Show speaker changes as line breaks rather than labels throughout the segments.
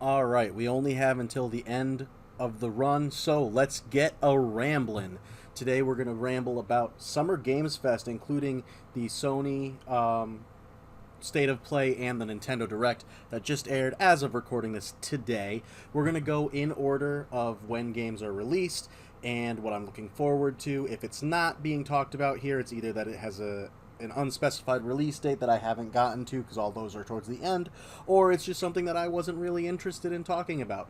All right, we only have until the end of the run, so let's get a ramblin'. Today we're going to ramble about Summer Games Fest, including the Sony State of Play and the Nintendo Direct that just aired as of recording this today. We're going to go in order of when games are released and what I'm looking forward to. If it's not being talked about here, it's either that it has an unspecified release date that I haven't gotten to because all those are towards the end, or it's just something that I wasn't really interested in talking about.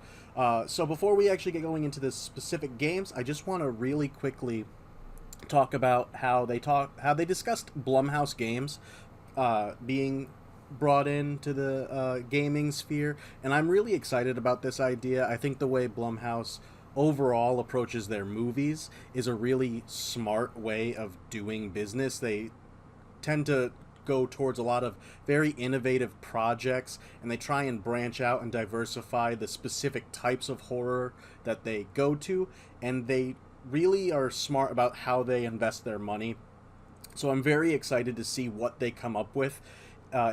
So before we actually get going into the specific games, I just want to really quickly talk about how they discussed Blumhouse games being brought into the gaming sphere, and I'm really excited about this idea. I think the way Blumhouse overall approaches their movies is a really smart way of doing business. They tend to go towards a lot of very innovative projects, and they try and branch out and diversify the specific types of horror that they go to, and they really are smart about how they invest their money. So I'm very excited to see what they come up with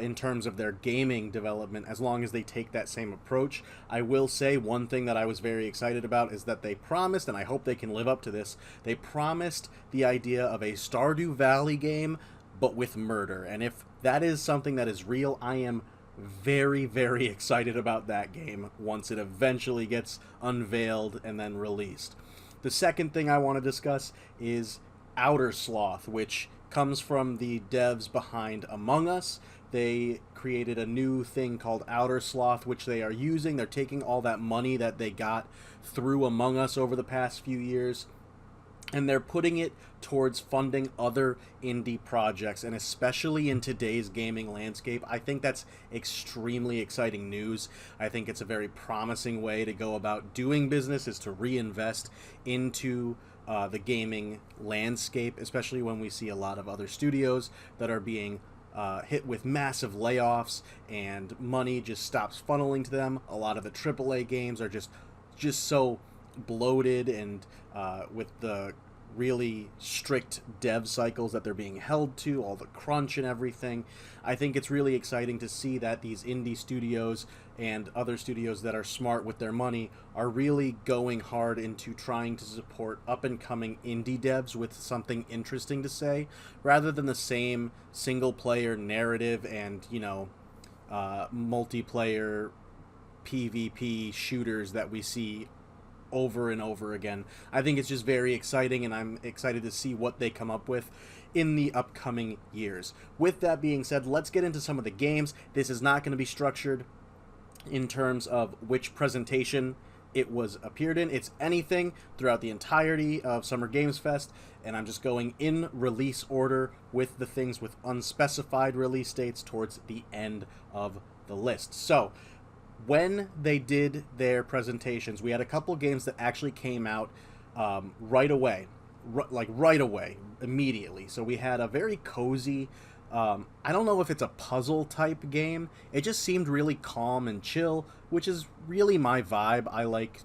in terms of their gaming development, as long as they take that same approach. I will say one thing that I was very excited about is that they promised, and I hope they can live up to this, they promised the idea of a Stardew Valley game but with murder. And if that is something that is real, I am very, very excited about that game once it eventually gets unveiled and then released. The second thing I want to discuss is Outer Sloth, which comes from the devs behind Among Us. They created a new thing called Outer Sloth, which they are using. They're taking all that money that they got through Among Us over the past few years, and they're putting it towards funding other indie projects. And especially in today's gaming landscape, I think that's extremely exciting news. I think it's a very promising way to go about doing business, is to reinvest into the gaming landscape, especially when we see a lot of other studios that are being hit with massive layoffs and money just stops funneling to them. A lot of the AAA games are just so bloated, and with the really strict dev cycles that they're being held to, all the crunch and everything. I think it's really exciting to see that these indie studios and other studios that are smart with their money are really going hard into trying to support up-and-coming indie devs with something interesting to say, rather than the same single-player narrative and, multiplayer PvP shooters that we see over and over again. I think it's just very exciting, and I'm excited to see what they come up with in the upcoming years. With that being said, let's get into some of the games. This is not going to be structured in terms of which presentation it was appeared in. It's anything throughout the entirety of Summer Games Fest, and I'm just going in release order with the things with unspecified release dates towards the end of the list. So when they did their presentations, we had a couple games that actually came out right away, immediately. So we had a very cozy, I don't know if it's a puzzle type game. It just seemed really calm and chill, which is really my vibe. I like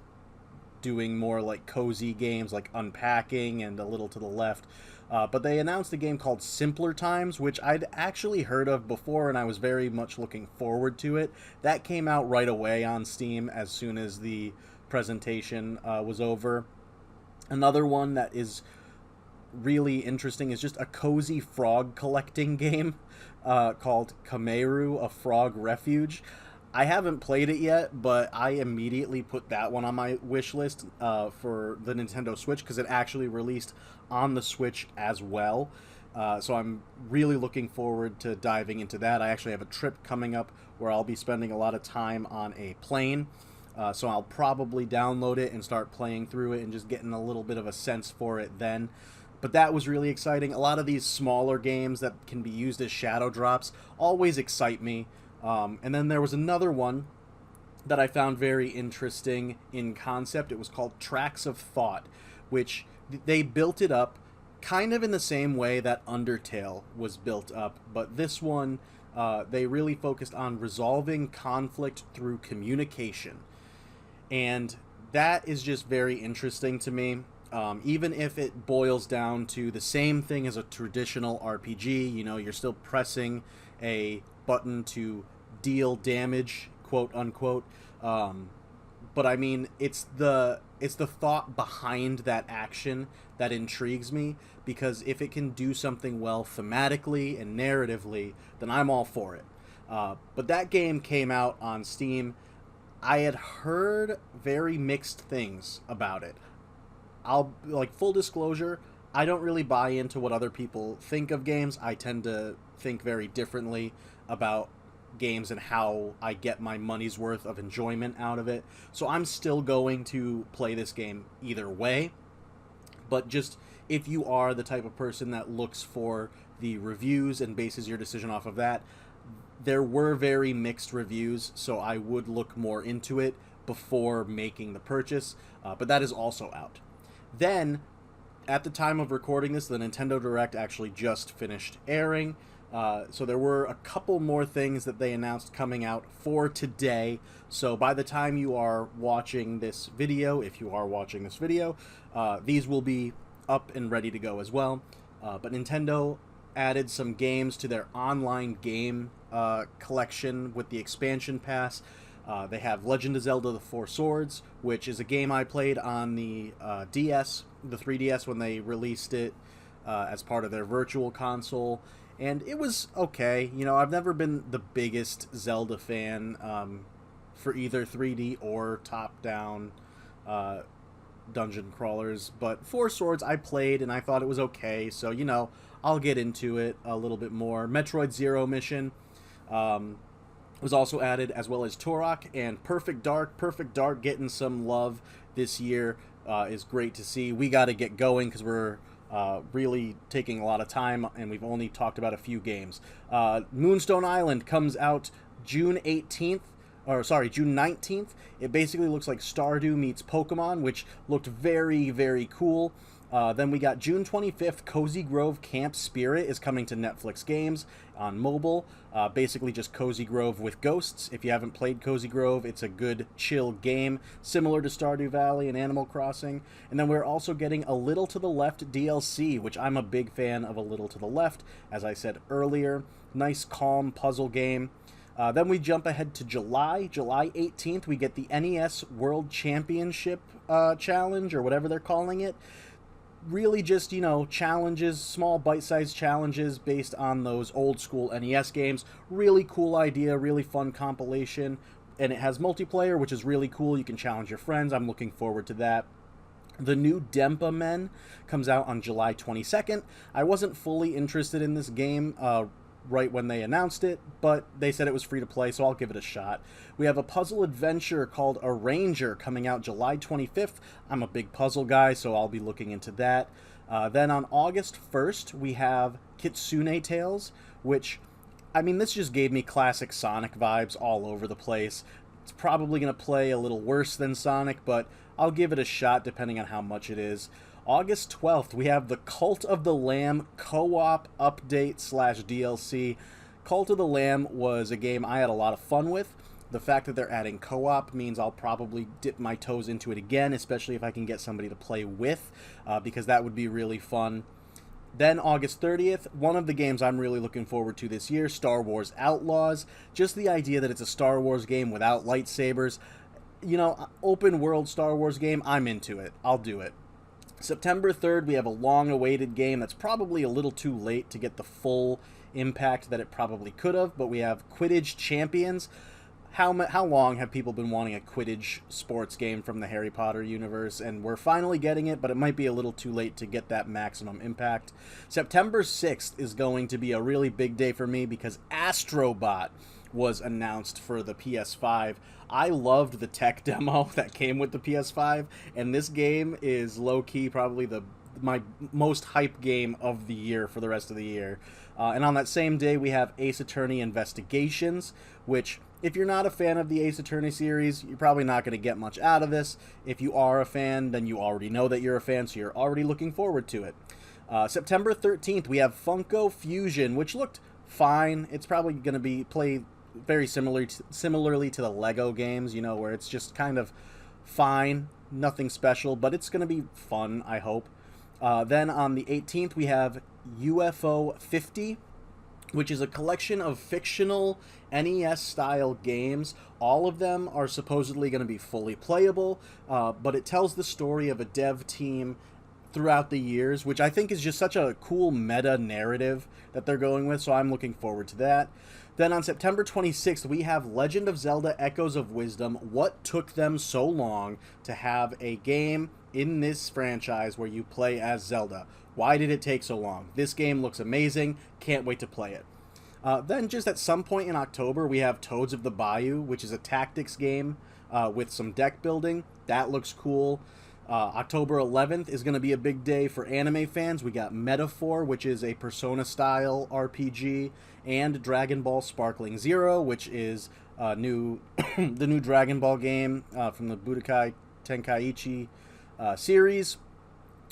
doing more like cozy games, like unpacking and a little to the left. But they announced a game called Simpler Times, which I'd actually heard of before, and I was very much looking forward to it. That came out right away on Steam as soon as the presentation was over. Another one that is really interesting is just a cozy frog collecting game called Kameru, a Frog Refuge. I haven't played it yet, but I immediately put that one on my wish list for the Nintendo Switch, because it actually released on the Switch as well. So I'm really looking forward to diving into that. I actually have a trip coming up where I'll be spending a lot of time on a plane. So I'll probably download it and start playing through it and just getting a little bit of a sense for it then. But that was really exciting. A lot of these smaller games that can be used as shadow drops always excite me. And then there was another one that I found very interesting in concept. It was called Tracks of Thought, which they built it up kind of in the same way that Undertale was built up. But this one, they really focused on resolving conflict through communication. And that is just very interesting to me. Even if it boils down to the same thing as a traditional RPG, you're still pressing a button to deal damage, quote unquote. But I mean, it's the thought behind that action that intrigues me, because if it can do something well thematically and narratively, then I'm all for it. But that game came out on Steam. I had heard very mixed things about it. I'll, like, full disclosure, I don't really buy into what other people think of games. I tend to think very differently about games and how I get my money's worth of enjoyment out of it. So I'm still going to play this game either way. But just, if you are the type of person that looks for the reviews and bases your decision off of that, there were very mixed reviews, so I would look more into it before making the purchase. But that is also out. Then, at the time of recording this, the Nintendo Direct actually just finished airing. So there were a couple more things that they announced coming out for today. So by the time you are watching this video, if you are watching this video, these will be up and ready to go as well. But Nintendo added some games to their online game collection with the expansion pass. They have Legend of Zelda The Four Swords, which is a game I played on the DS, the 3DS, when they released it as part of their virtual console. And it was okay. You know, I've never been the biggest Zelda fan for either 3D or top-down dungeon crawlers. But Four Swords I played, and I thought it was okay. So, you know, I'll get into it a little bit more. Metroid Zero Mission was also added, as well as Turok and Perfect Dark. Perfect Dark getting some love this year is great to see. We got to get going because we're really taking a lot of time, and we've only talked about a few games. Moonstone Island comes out June 19th. It basically looks like Stardew meets Pokemon, which looked very, very cool. Then we got June 25th, Cozy Grove Camp Spirit is coming to Netflix Games on mobile. Basically just Cozy Grove with ghosts. If you haven't played Cozy Grove, it's a good, chill game, similar to Stardew Valley and Animal Crossing. And then we're also getting A Little to the Left DLC, which I'm a big fan of A Little to the Left, as I said earlier. Nice, calm puzzle game. Then we jump ahead to July. July 18th, we get the NES World Championship Challenge, or whatever they're calling it. Really just, you know, challenges, small bite-sized challenges based on those old-school NES games. Really cool idea, really fun compilation. And it has multiplayer, which is really cool. You can challenge your friends. I'm looking forward to that. The new Dempa Men comes out on July 22nd. I wasn't fully interested in this game right when they announced it, but they said it was free to play, so I'll give it a shot. We have a puzzle adventure called Arranger coming out July 25th. I'm a big puzzle guy, so I'll be looking into that. Then on August 1st, we have Kitsune Tales, which, I mean, this just gave me classic Sonic vibes all over the place. It's probably going to play a little worse than Sonic, but I'll give it a shot depending on how much it is. August 12th, we have the Cult of the Lamb co-op update / DLC. Cult of the Lamb was a game I had a lot of fun with. The fact that they're adding co-op means I'll probably dip my toes into it again, especially if I can get somebody to play with, because that would be really fun. Then August 30th, one of the games I'm really looking forward to this year, Star Wars Outlaws. Just the idea that it's a Star Wars game without lightsabers. You know, open world Star Wars game, I'm into it. I'll do it. September 3rd, we have a long-awaited game that's probably a little too late to get the full impact that it probably could have, but we have Quidditch Champions. How long have people been wanting a Quidditch sports game from the Harry Potter universe? And we're finally getting it, but it might be a little too late to get that maximum impact. September 6th is going to be a really big day for me because Astrobot was announced for the PS5. I loved the tech demo that came with the PS5, and this game is low-key probably my most hype game of the year for the rest of the year. And on that same day, we have Ace Attorney Investigations, which, if you're not a fan of the Ace Attorney series, you're probably not going to get much out of this. If you are a fan, then you already know that you're a fan, so you're already looking forward to it. September 13th, we have Funko Fusion, which looked fine. It's probably going to be played very similarly to the Lego games, you know, where it's just kind of fine, nothing special, but it's going to be fun, I hope. Then on the 18th, we have UFO 50, which is a collection of fictional NES-style games. All of them are supposedly going to be fully playable, but it tells the story of a dev team throughout the years, which I think is just such a cool meta narrative that they're going with, so I'm looking forward to that. Then on September 26th, we have Legend of Zelda Echoes of Wisdom. What took them so long to have a game in this franchise where you play as Zelda? Why did it take so long? This game looks amazing. Can't wait to play it. Then just at some point in October, we have Toads of the Bayou, which is a tactics game with some deck building. That looks cool. October 11th is going to be a big day for anime fans. We got Metaphor, which is a Persona-style RPG, and Dragon Ball Sparkling Zero, which is the new Dragon Ball game from the Budokai Tenkaichi series.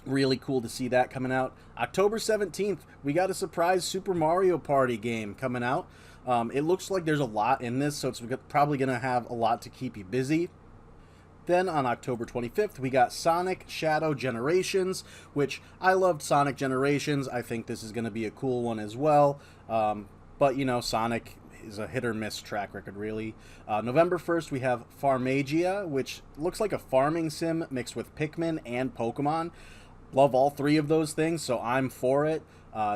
Really cool to see that coming out. October 17th, we got a surprise Super Mario Party game coming out. It looks like there's a lot in this, so it's probably going to have a lot to keep you busy. Then on October 25th, we got Sonic Shadow Generations, which I loved Sonic Generations. I think this is going to be a cool one as well. But, you know, Sonic is a hit-or-miss track record, really. November 1st, we have Farmagia, which looks like a farming sim mixed with Pikmin and Pokemon. Love all three of those things, so I'm for it.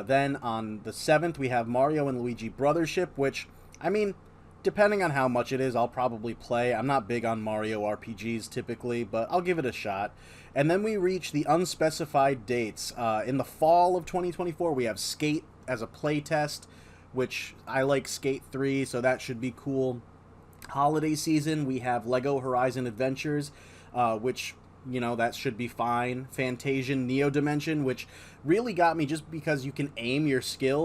Then on the 7th, we have Mario and Luigi Brothership, which, I mean, depending on how much it is, I'll probably play. I'm not big on Mario RPGs typically, but I'll give it a shot. And then we reach the unspecified dates. In the fall of 2024, we have Skate as a playtest, which I like Skate 3, so that should be cool. Holiday season, we have Lego Horizon Adventures, which, you know, that should be fine. Fantasian Neo Dimension, which really got me just because you can aim your skills